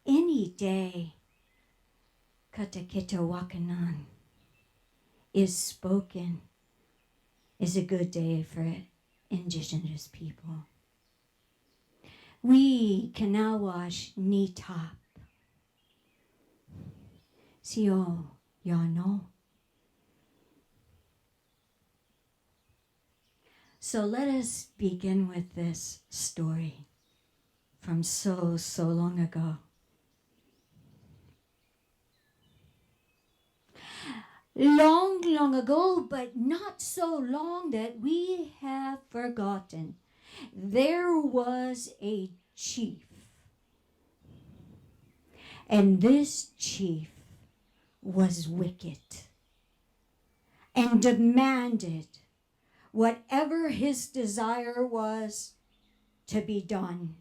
any day Katakita Wakanan is spoken is a good day for indigenous people. We Kanawash Nitap. Sio Yano. So let us begin with this story from so long ago. Long ago, but not so long that we have forgotten, there was a chief. And this chief was wicked and demanded whatever his desire was to be done.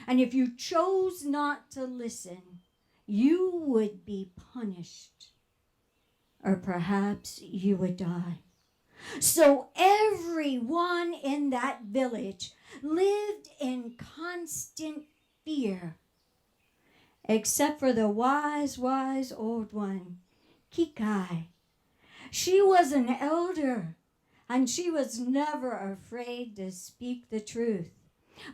And if you chose not to listen, you would be punished, or perhaps you would die. So everyone in that village lived in constant fear, except for the wise old one, Kikai. She was an elder, and she was never afraid to speak the truth.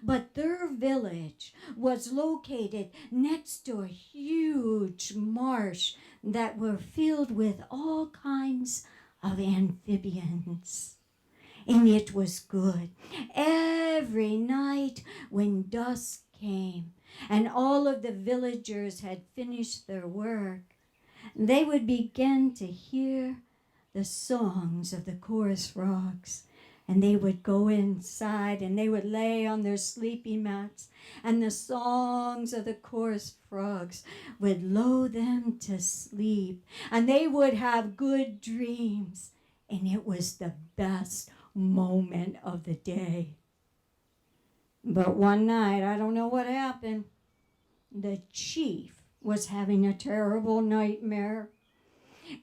But their village was located next to a huge marsh that were filled with all kinds of amphibians. And it was good. Every night when dusk came and all of the villagers had finished their work, they would begin to hear the songs of the chorus frogs. And they would go inside and they would lay on their sleepy mats, and the songs of the chorus frogs would lull them to sleep, and they would have good dreams. And it was the best moment of the day. But one night, I don't know what happened, the chief was having a terrible nightmare.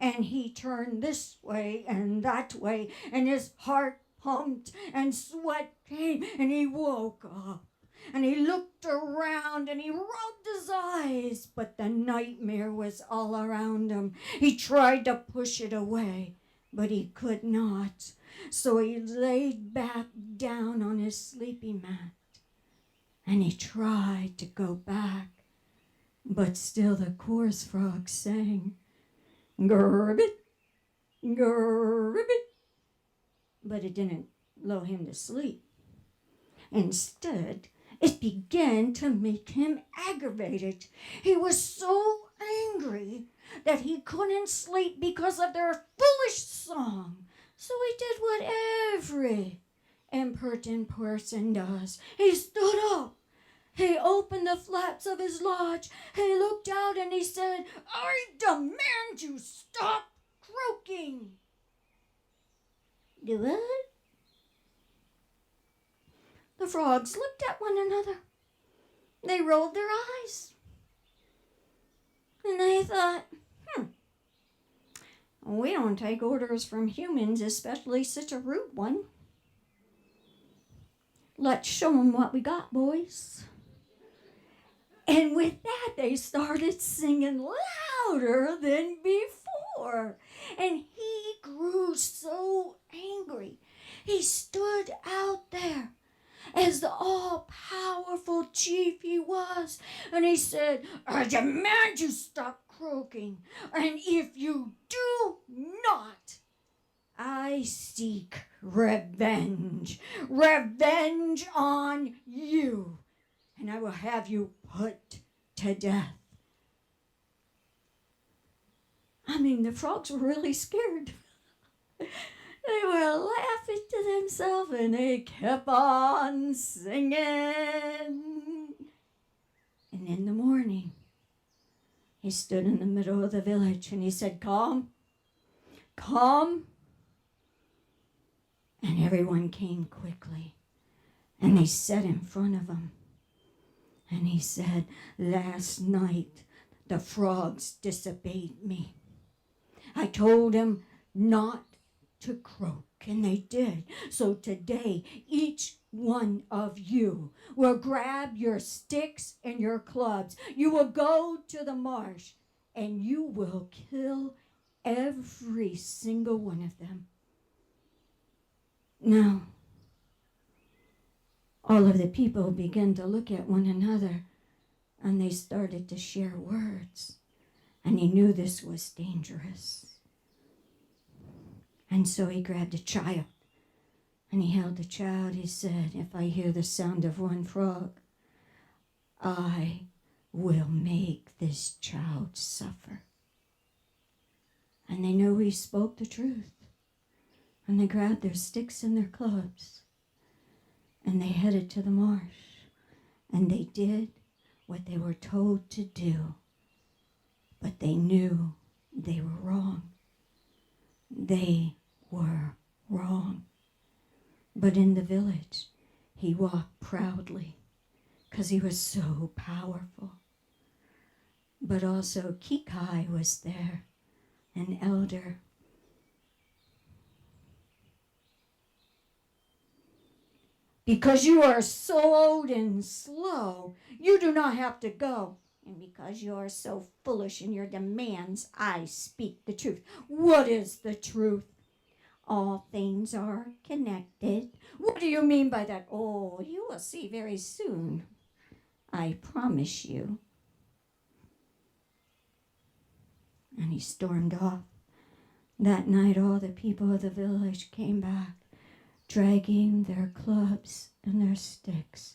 And he turned this way and that way, and his heart pumped and sweat came, and he woke up and he looked around and he rubbed his eyes, but the nightmare was all around him. He tried to push it away, but he could not. So he laid back down on his sleepy mat and he tried to go back, but still the chorus frog sang, "Gurrbit, gurrbit," but it didn't lull him to sleep. Instead, it began to make him aggravated. He was so angry that he couldn't sleep because of their foolish song. So he did what every impertinent person does. He stood up. He opened the flaps of his lodge. He looked out and he said, "I demand you stop croaking." "Do what?" The frogs looked at one another. They rolled their eyes. And they thought, we don't take orders from humans, especially such a rude one. Let's show them what we got, boys. And with that, they started singing louder than before. And he grew so angry. He stood out there as the all-powerful chief he was. And he said, "I demand you stop croaking. And if you do not, I seek revenge. Revenge on you. And I will have you put to death." I mean, the frogs were really scared. They were laughing to themselves and they kept on singing. And in the morning, he stood in the middle of the village and he said, "Come, come." And everyone came quickly and they sat in front of him. And he said, "Last night, the frogs disobeyed me. I told them not to croak. And they did. So today, each one of you will grab your sticks and your clubs. You will go to the marsh and you will kill every single one of them. Now, all of the people began to look at one another and they started to share words. And he knew this was dangerous. And so he grabbed a child and he held the child. He said, if I hear the sound of one frog, I will make this child suffer. And they knew he spoke the truth. And they grabbed their sticks and their clubs and they headed to the marsh. And they did what they were told to do. But they knew they were wrong. They were wrong. But in the village, he walked proudly because he was so powerful. But also Kikai was there, an elder. Because you are so old and slow, you do not have to go. And because you are so foolish in your demands, I speak the truth. What is the truth? All things are connected. What do you mean by that? Oh, you will see very soon. I promise you. And he stormed off. That night, all the people of the village came back, dragging their clubs and their sticks,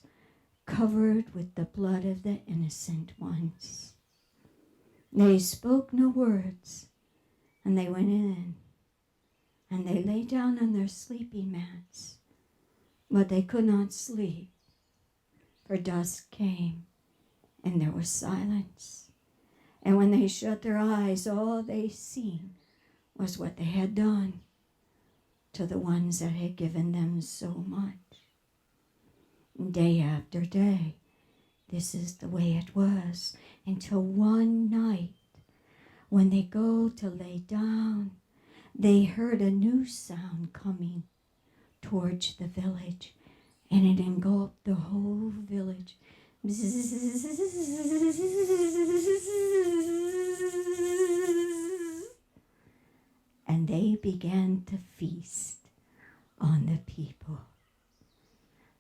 covered with the blood of the innocent ones. They spoke no words, and they went in, and they lay down on their sleeping mats, but they could not sleep, for dusk came, and there was silence. And when they shut their eyes, all they seen was what they had done to the ones that had given them so much. Day after day, this is the way it was, until one night, when they go to lay down, they heard a new sound coming towards the village, and it engulfed the whole village. And they began to feast on the people.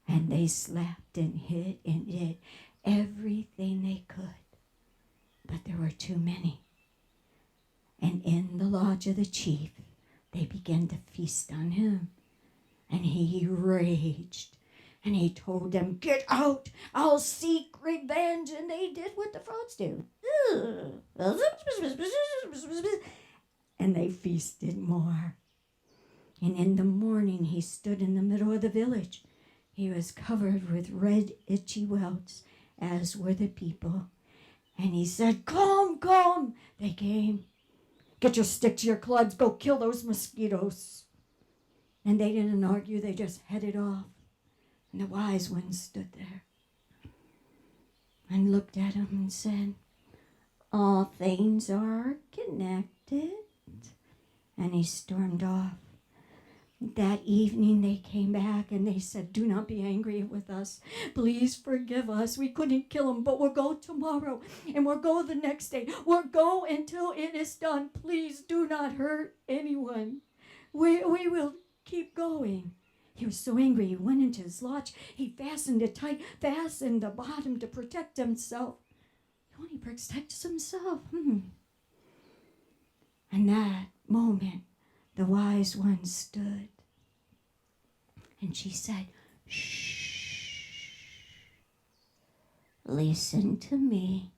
And they slapped and hit and did everything they could. But there were too many. And in the lodge of the chief, they began to feast on him. And he raged. And he told them, get out, I'll seek revenge. And they did what the frogs do. And they feasted more. And in the morning, he stood in the middle of the village. He was covered with red, itchy welts, as were the people. And he said, come, come. They came. Get your sticks, your clubs, go kill those mosquitoes. And they didn't argue, they just headed off. And the wise one stood there and looked at him and said, all things are connected. And he stormed off. That evening they came back and they said, do not be angry with us. Please forgive us. We couldn't kill him, but we'll go tomorrow and we'll go the next day. We'll go until it is done. Please do not hurt anyone. We will keep going. He was so angry, he went into his lodge. He fastened it tight, fastened the bottom to protect himself. He only protects himself. And that moment, the wise one stood. And she said, shh, listen to me.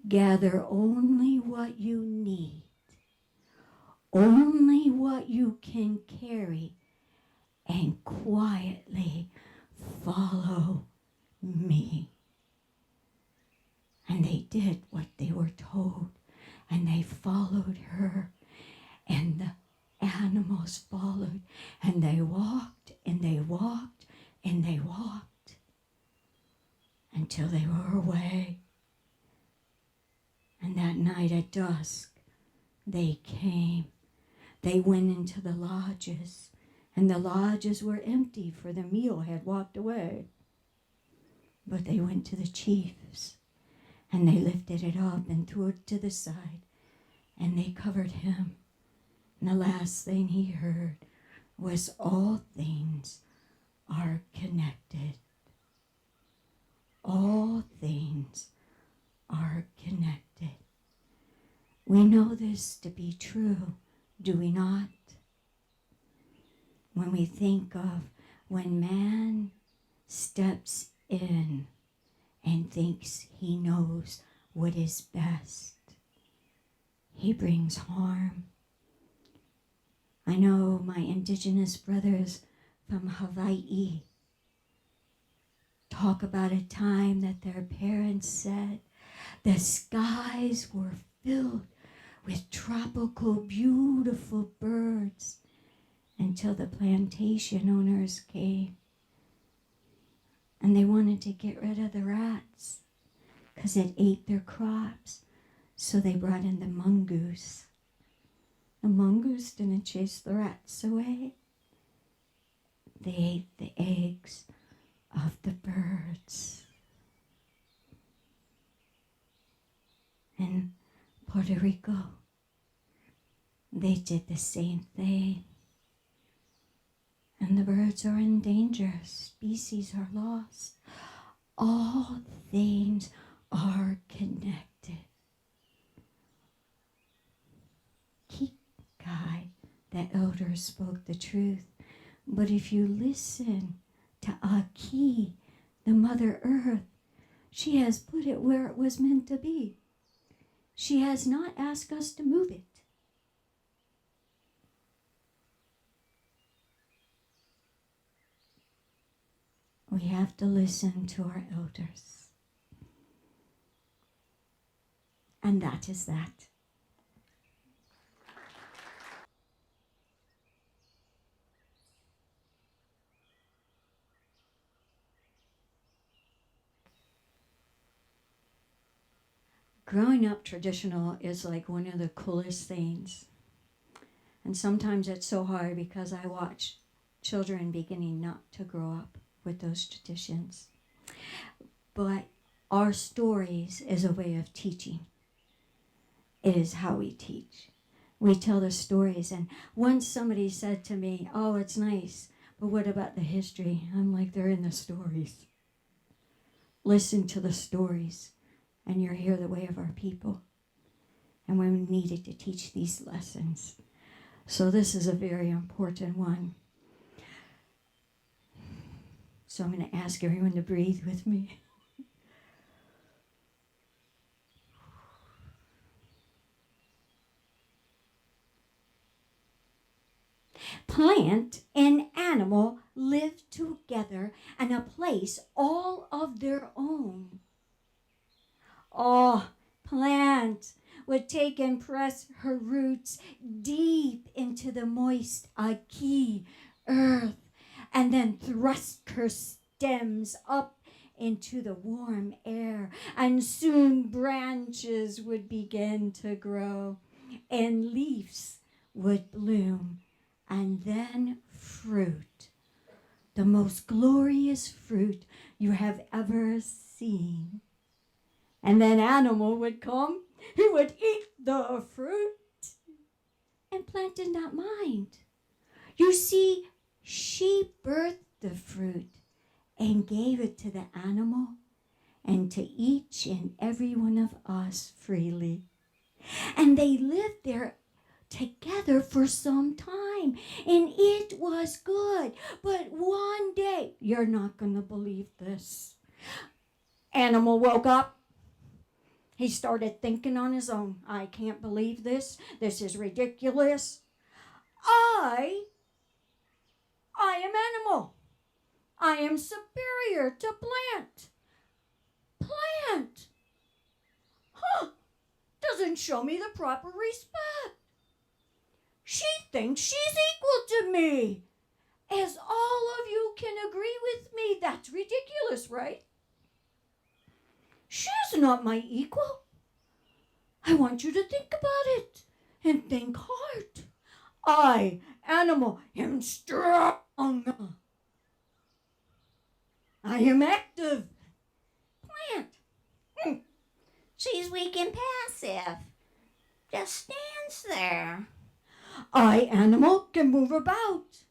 Gather only what you need, only what you can carry, and quietly follow me. And they did what they were told, and they followed her, and the animals followed, and they walked, and they walked, and they walked, until they were away. And that night at dusk, they came. They went into the lodges, and the lodges were empty, for the meal had walked away. But they went to the chiefs, and they lifted it up and threw it to the side, and they covered him. And the last thing he heard was, all things are connected. All things are connected. We know this to be true, do we not? When we think of when man steps in and thinks he knows what is best, he brings harm. I know my indigenous brothers from Hawaii talk about a time that their parents said the skies were filled with tropical, beautiful birds until the plantation owners came. And they wanted to get rid of the rats because it ate their crops. So they brought in the mongoose. The mongoose didn't chase the rats away. They ate the eggs of the birds. In Puerto Rico, they did the same thing. And the birds are in danger. Species are lost. All things are connected. Kikai, the elder, spoke the truth. But if you listen to Aki, the Mother Earth, she has put it where it was meant to be. She has not asked us to move it. We have to listen to our elders. And that is that. Growing up traditional is like one of the coolest things. And sometimes it's so hard because I watch children beginning not to grow up with those traditions. But our stories is a way of teaching. It is how we teach. We tell the stories. And once somebody said to me, oh, it's nice, but what about the history? I'm like, they're in the stories. Listen to the stories, and you'll hear the way of our people. And we needed to teach these lessons. So this is a very important one. So I'm going to ask everyone to breathe with me. Plant and animal live together in a place all of their own. Oh, plant would take and press her roots deep into the moist Aki earth, and then thrust her stems up into the warm air, and soon branches would begin to grow, and leaves would bloom, and then fruit, the most glorious fruit you have ever seen. And then animal would come, he would eat the fruit, and plant did not mind. You see, she birthed the fruit and gave it to the animal and to each and every one of us freely. And they lived there together for some time, and it was good. But one day, you're not going to believe this, animal woke up. He started thinking on his own. I can't believe this. This is ridiculous. I am animal. I am superior to plant. Plant, doesn't show me the proper respect. She thinks she's equal to me. As all of you can agree with me, that's ridiculous, right? She's not my equal. I want you to think about it and think hard. I, animal, am strong. I am active. Plant. She's weak and passive. Just stands there. I, animal, can move about.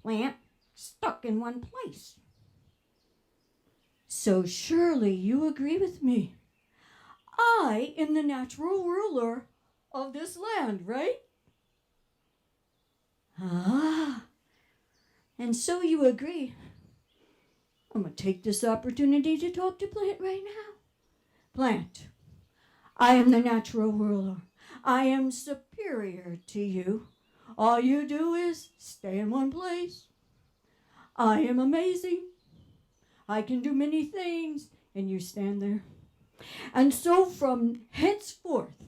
Plant, stuck in one place. So surely you agree with me. I am the natural ruler of this land, right? Ah, and so you agree. I'm going to take this opportunity to talk to Plant right now. Plant, I am the natural ruler. I am superior to you. All you do is stay in one place. I am amazing. I can do many things, and you stand there. And so from henceforth,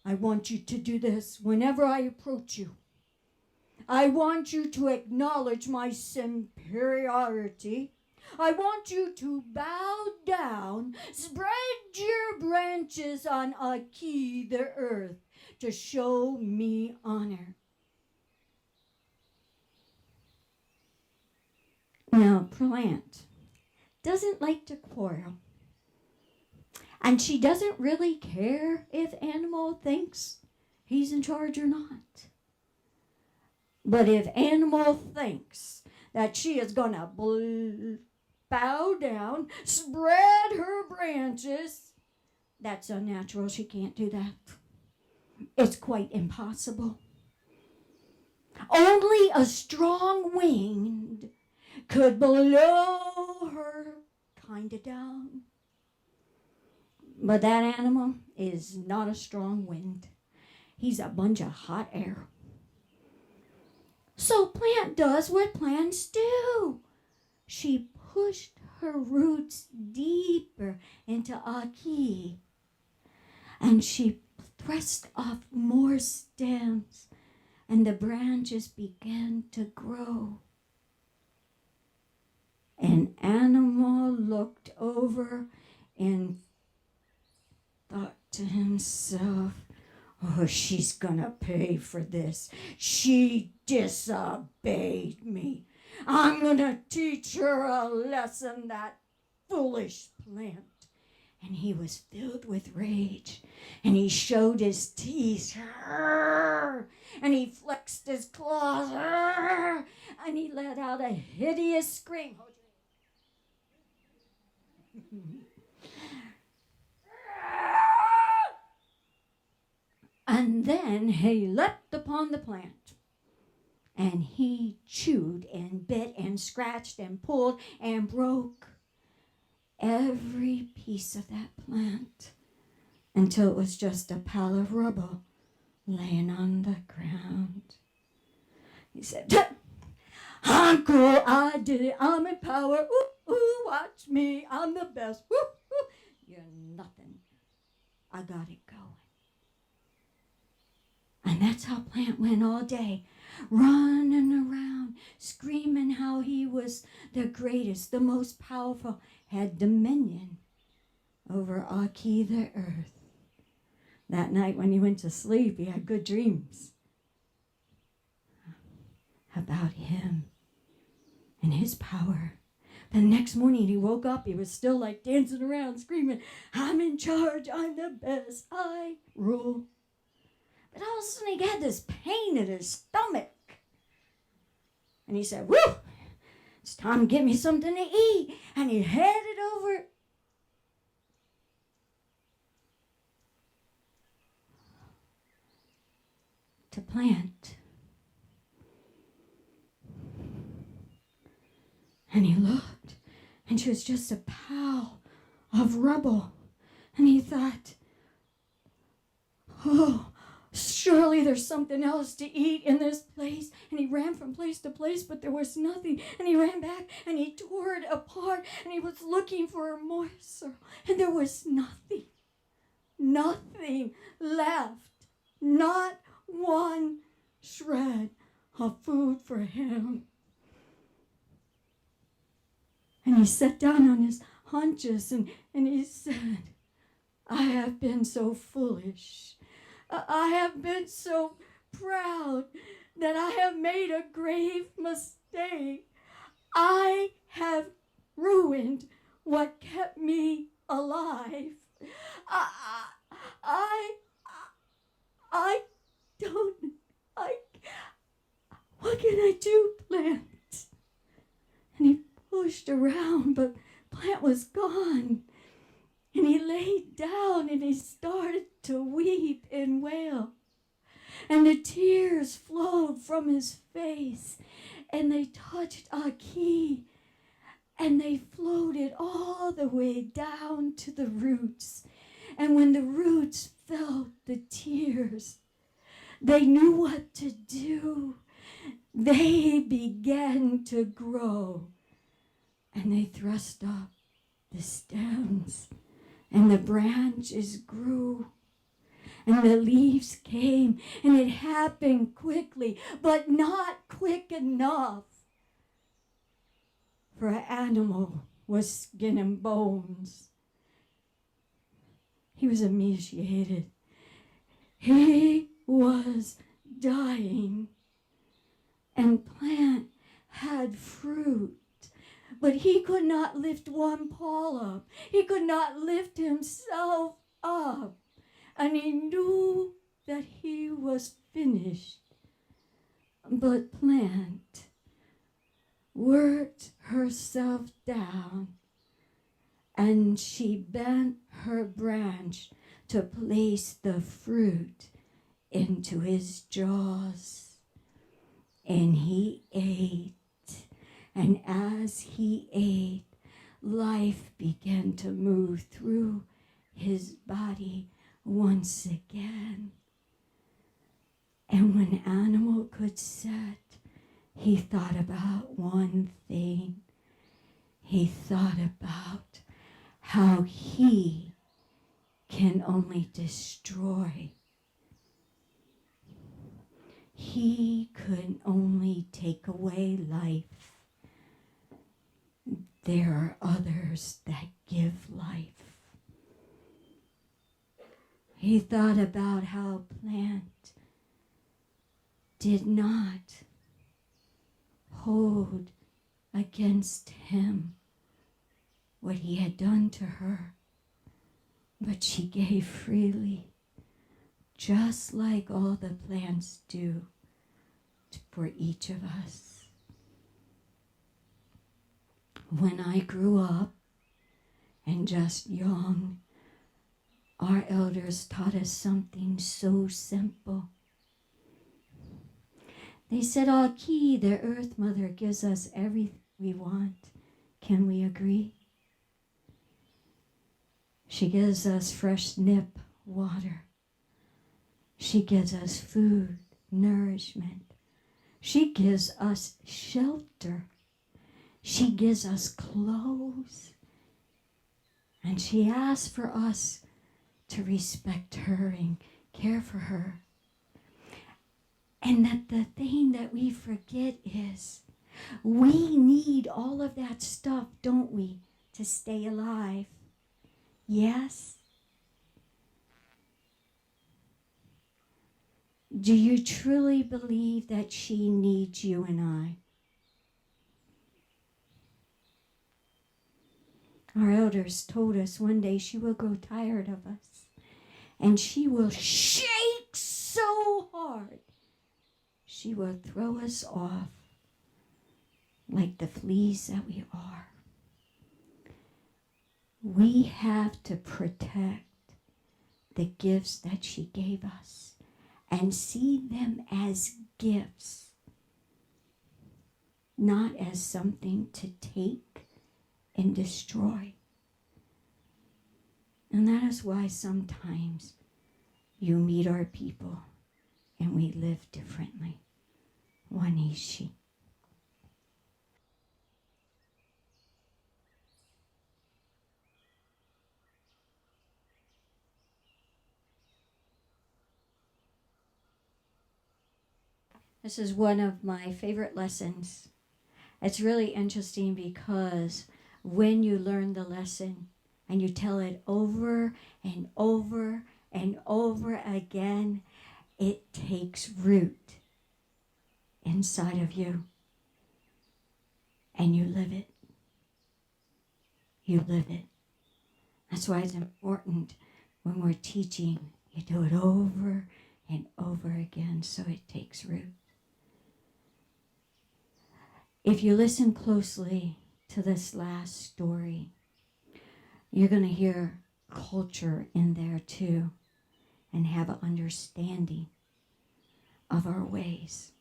I want you to do this whenever I approach you. I want you to acknowledge my superiority. I want you to bow down, spread your branches on Ragghi, the earth, to show me honor. Now, Plant doesn't like to quarrel. And she doesn't really care if Animal thinks he's in charge or not. But if Animal thinks that she is going to bow down, spread her branches, that's unnatural. She can't do that. It's quite impossible. Only a strong wind could blow her kind of down. But that animal is not a strong wind. He's a bunch of hot air. So Plant does what plants do. She pushed her roots deeper into Ragghi, and she thrust off more stems, and the branches began to grow. An animal looked over and thought to himself, oh, she's gonna pay for this. She disobeyed me. I'm gonna teach her a lesson, that foolish Plant. And he was filled with rage, and he showed his teeth, and he flexed his claws, and he let out a hideous scream. And then he leapt upon the Plant, and he chewed and bit and scratched and pulled and broke every piece of that plant until it was just a pile of rubble laying on the ground. He said, I'm cool, I did it, I'm in power, ooh, ooh, watch me, I'm the best, ooh, ooh. You're nothing, I got it going. And that's how Plant went all day, running around, screaming how he was the greatest, the most powerful, had dominion over Ragghi, the earth. That night when he went to sleep, he had good dreams about him and his power. The next morning he woke up, he was still like dancing around, screaming, I'm in charge, I'm the best, I rule. But all of a sudden he had this pain in his stomach. And he said, whoo, it's time to get me something to eat. And he headed over to Plant. And he looked, and she was just a pile of rubble. And he thought, oh, surely there's something else to eat in this place. And he ran from place to place, but there was nothing. And he ran back, and he tore it apart, and he was looking for a morsel. And there was nothing. Nothing left. Not one shred of food for him. And he sat down on his haunches, and he said, I have been so foolish. I have been so proud that I have made a grave mistake. I have ruined what kept me alive. I, I, I don't, I, what can I do, Plant? And he pushed around, but Plant was gone. And he laid down and he started to weep and wail. And the tears flowed from his face, and they touched Aki, and they floated all the way down to the roots. And when the roots felt the tears, they knew what to do. They began to grow, and they thrust up the stems, and the branches grew. And the leaves came, and it happened quickly, but not quick enough. For an animal was skin and bones. He was emaciated. He was dying. And Plant had fruit, but he could not lift one paw up. He could not lift himself up. And he knew that he was finished. But Plant worked herself down, and she bent her branch to place the fruit into his jaws. And he ate, and as he ate, life began to move through his body once again. And when Animal could sit, he thought about one thing. He thought about how he can only destroy. He could only take away life. There are others that give life. He thought about how Plant did not hold against him what he had done to her, but she gave freely, just like all the plants do for each of us. When I grew up and just young, our elders taught us something so simple. They said, Aki, the Earth Mother, gives us everything we want. Can we agree? She gives us fresh nip water. She gives us food, nourishment. She gives us shelter. She gives us clothes. And she asks for us to respect her and care for her. And that the thing that we forget is we need all of that stuff, don't we, to stay alive? Yes? Do you truly believe that she needs you and I? Our elders told us one day she will grow tired of us, and she will shake so hard she will throw us off like the fleas that we are. We have to protect the gifts that she gave us and see them as gifts, not as something to take and destroy. And that is why sometimes you meet our people and we live differently. Wanishi. This is one of my favorite lessons. It's really interesting because when you learn the lesson and you tell it over and over and over again, it takes root inside of you. And you live it. You live it. That's why it's important when we're teaching, you do it over and over again so it takes root. If you listen closely to this last story, you're going to hear culture in there too and have an understanding of our ways.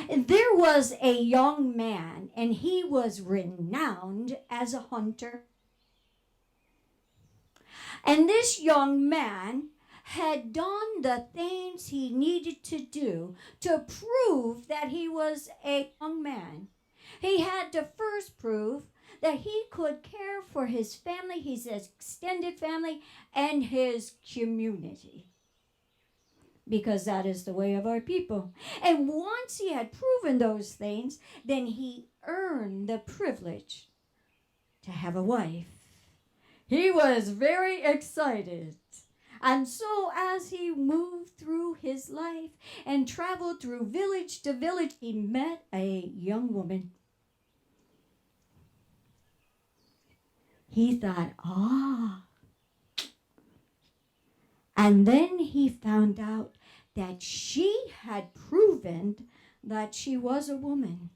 There was a young man, and he was renowned as a hunter. And this young man had done the things he needed to do to prove that he was a young man. He had to first prove that he could care for his family, his extended family, and his community. Because that is the way of our people. And once he had proven those things, then he earned the privilege to have a wife. He was very excited. And so as he moved through his life and traveled through village to village, he met a young woman. He thought, And then he found out that she had proven that she was a woman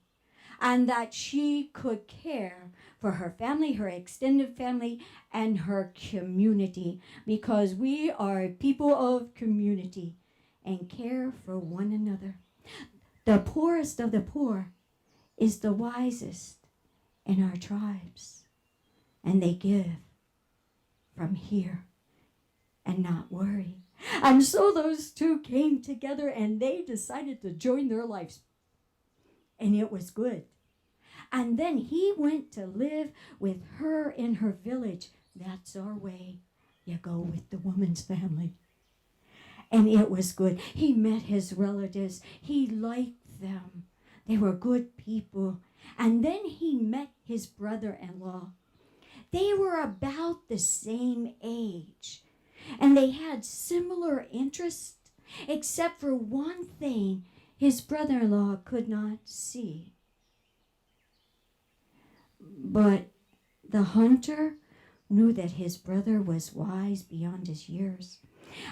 and that she could care for her family, her extended family, and her community, because we are people of community and care for one another. The poorest of the poor is the wisest in our tribes, and they give from here and not worry. And so those two came together and they decided to join their lives. And it was good. And then he went to live with her in her village. That's our way. You go with the woman's family. And it was good. He met his relatives. He liked them. They were good people. And then he met his brother-in-law. They were about the same age. And they had similar interests, except for one thing his brother-in-law could not see. But the hunter knew that his brother was wise beyond his years.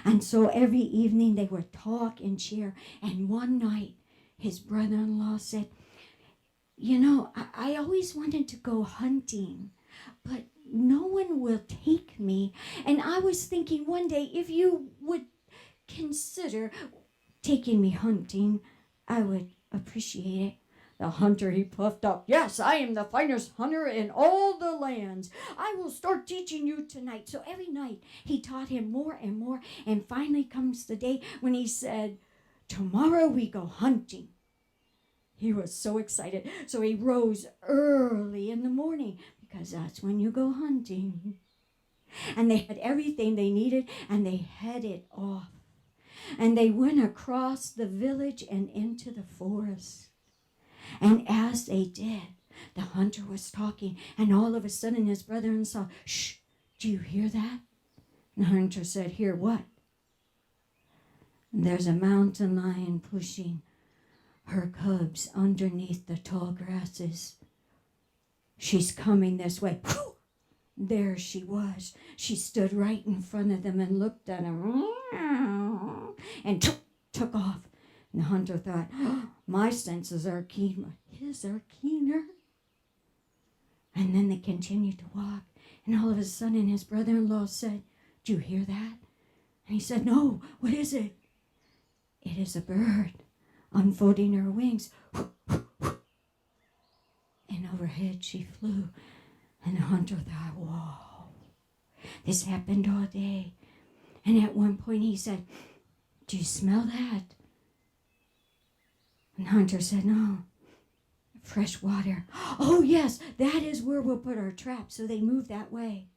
And so every evening they would talk and share. And one night his brother-in-law said, you know, I always wanted to go hunting, but no one will take me. And I was thinking one day, if you would consider taking me hunting, I would appreciate it. The hunter, he puffed up. Yes, I am the finest hunter in all the lands. I will start teaching you tonight. So every night he taught him more and more. And finally comes the day when he said, tomorrow we go hunting. He was so excited. So he rose early in the morning, because that's when you go hunting. And they had everything they needed, and they headed off. And they went across the village and into the forest. And as they did, the hunter was talking, and all of a sudden his brother-in-law saw, shh, do you hear that? And the hunter said, hear what? There's a mountain lion pushing her cubs underneath the tall grasses. She's coming this way. Whew! There she was. She stood right in front of them and looked at them and took off. And the hunter thought, oh, my senses are keen, but his are keener. And then they continued to walk. And all of a sudden his brother-in-law said, do you hear that? And he said, no, what is it? It is a bird unfolding her wings. And overhead she flew. And the hunter thought, whoa, this happened all day. And at one point he said, do you smell that? And the hunter said, no, fresh water. Oh yes, that is where we'll put our trap. So they moved that way.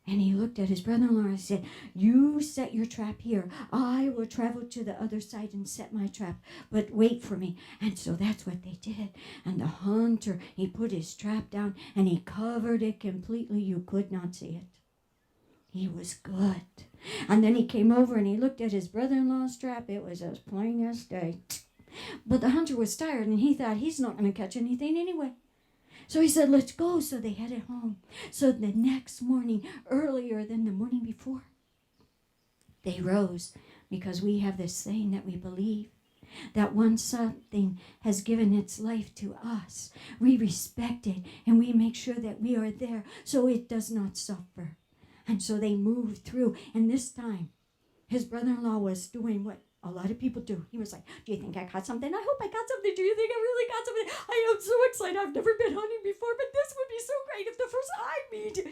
And he looked at his brother-in-law and said, you set your trap here. I will travel to the other side and set my trap, but wait for me. And so that's what they did. And the hunter, he put his trap down and he covered it completely. You could not see it. He was good. And then he came over and he looked at his brother-in-law's trap. It was as plain as day. But the hunter was tired and he thought he's not going to catch anything anyway. So he said, let's go. So they headed home. So the next morning, earlier than the morning before, they rose, because we have this saying that we believe that once something has given its life to us, we respect it and we make sure that we are there so it does not suffer. And so they moved through. And this time, his brother-in-law was doing what a lot of people do. He was like, do you think I caught something? I hope I got something. Do you think I really got something? I am so excited. I've never been hunting before, but this would be so great if the first I meet.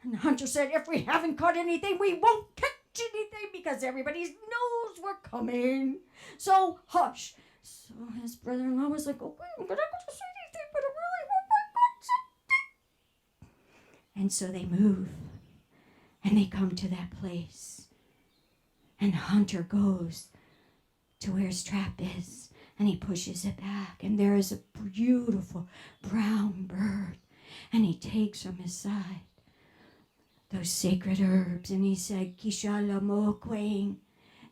And the hunter said, if we haven't caught anything, we won't catch anything because everybody knows we're coming. So hush. So his brother-in-law was like, okay, I'm not going to say anything, but I really hope I got something. And so they move. And they come to that place. And the hunter goes to where his trap is. And he pushes it back. And there is a beautiful brown bird. And he takes from his side those sacred herbs. And he said, Kishala Mokweng,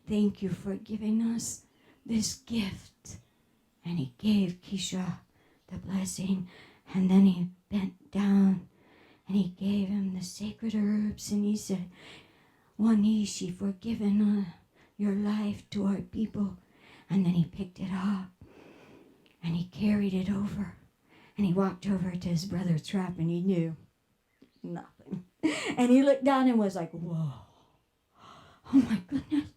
thank you for giving us this gift. And he gave Kisha the blessing. And then he bent down. And he gave him the sacred herbs, and he said, Wanishi, for giving your life to our people. And then he picked it up, and he carried it over, and he walked over to his brother's trap, and he knew nothing. And he looked down and was like, whoa, oh my goodness.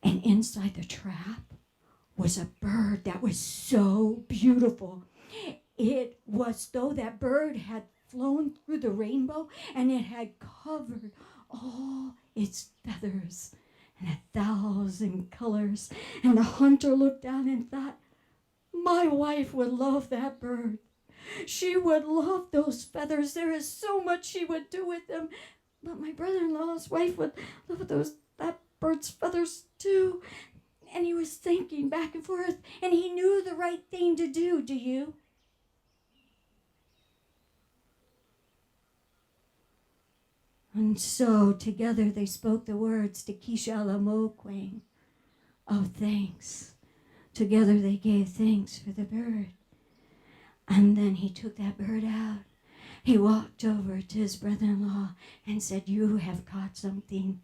And inside the trap was a bird that was so beautiful. It was though that bird had flown through the rainbow, and it had covered all its feathers in 1,000 colors. And the hunter looked down and thought, my wife would love that bird. She would love those feathers. There is so much she would do with them. But my brother-in-law's wife would love that bird's feathers too. And he was thinking back and forth, and he knew the right thing to do. Do you? And so together they spoke the words to Kishala Mokweng of thanks. Together they gave thanks for the bird. And then he took that bird out. He walked over to his brother-in-law and said, you have caught something.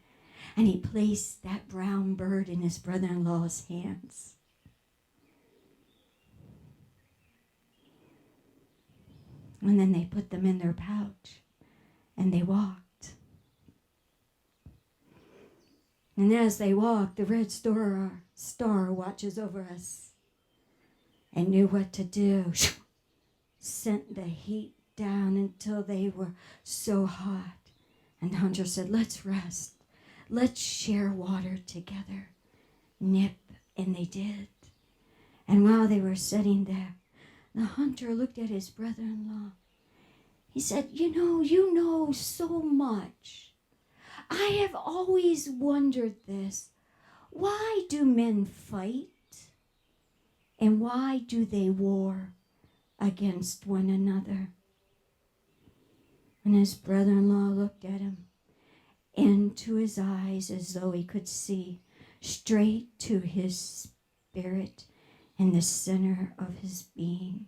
And he placed that brown bird in his brother-in-law's hands. And then they put them in their pouch and they walked. And as they walked, the red star watches over us and knew what to do. Sent the heat down until they were so hot. And the hunter said, let's rest. Let's share water together. Nip, and they did. And while they were sitting there, the hunter looked at his brother-in-law. He said, you know so much. I have always wondered this. Why do men fight? And why do they war against one another? And his brother-in-law looked at him into his eyes as though he could see straight to his spirit in the center of his being.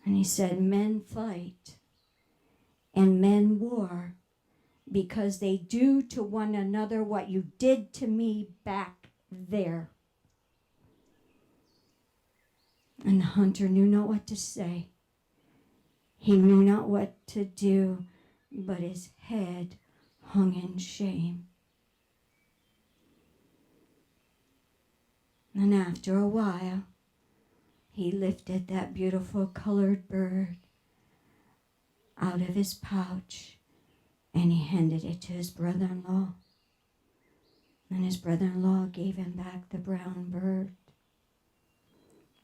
And he said, men fight and men war because they do to one another what you did to me back there. And the hunter knew not what to say. He knew not what to do, but his head hung in shame. And after a while, he lifted that beautiful colored bird out of his pouch and he handed it to his brother-in-law. And his brother-in-law gave him back the brown bird.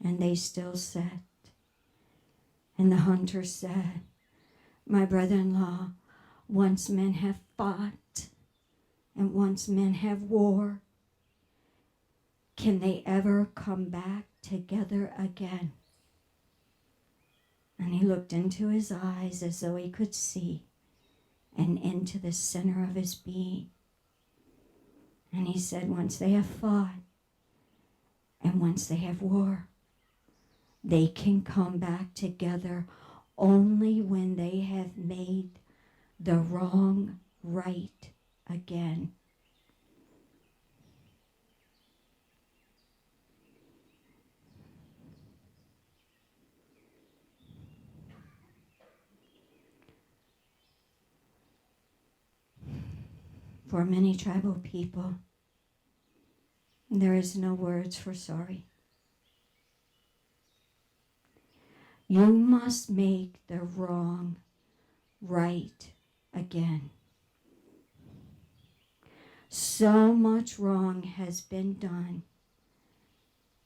And they still sat. And the hunter said, my brother-in-law, once men have fought and once men have war, can they ever come back together again? And he looked into his eyes as though he could see. and into the center of his being. And he said, once they have fought and once they have war, they can come back together only when they have made the wrong right again. For many tribal people, there is no words for sorry. You must make the wrong right again. So much wrong has been done,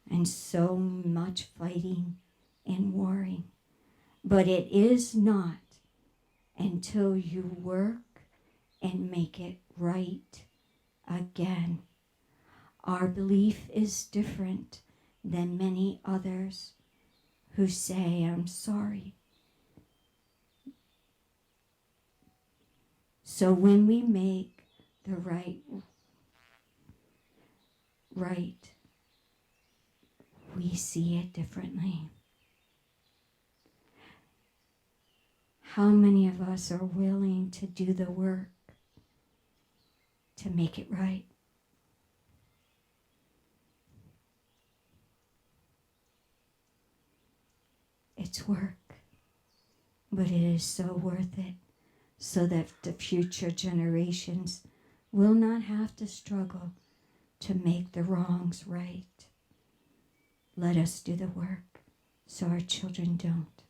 and so much fighting and warring. But it is not until you work and make it right again. Our belief is different than many others who say, I'm sorry. So when we make the right, we see it differently. How many of us are willing to do the work to make it right? It's work, but it is so worth it so that the future generations will not have to struggle to make the wrongs right. Let us do the work so our children don't.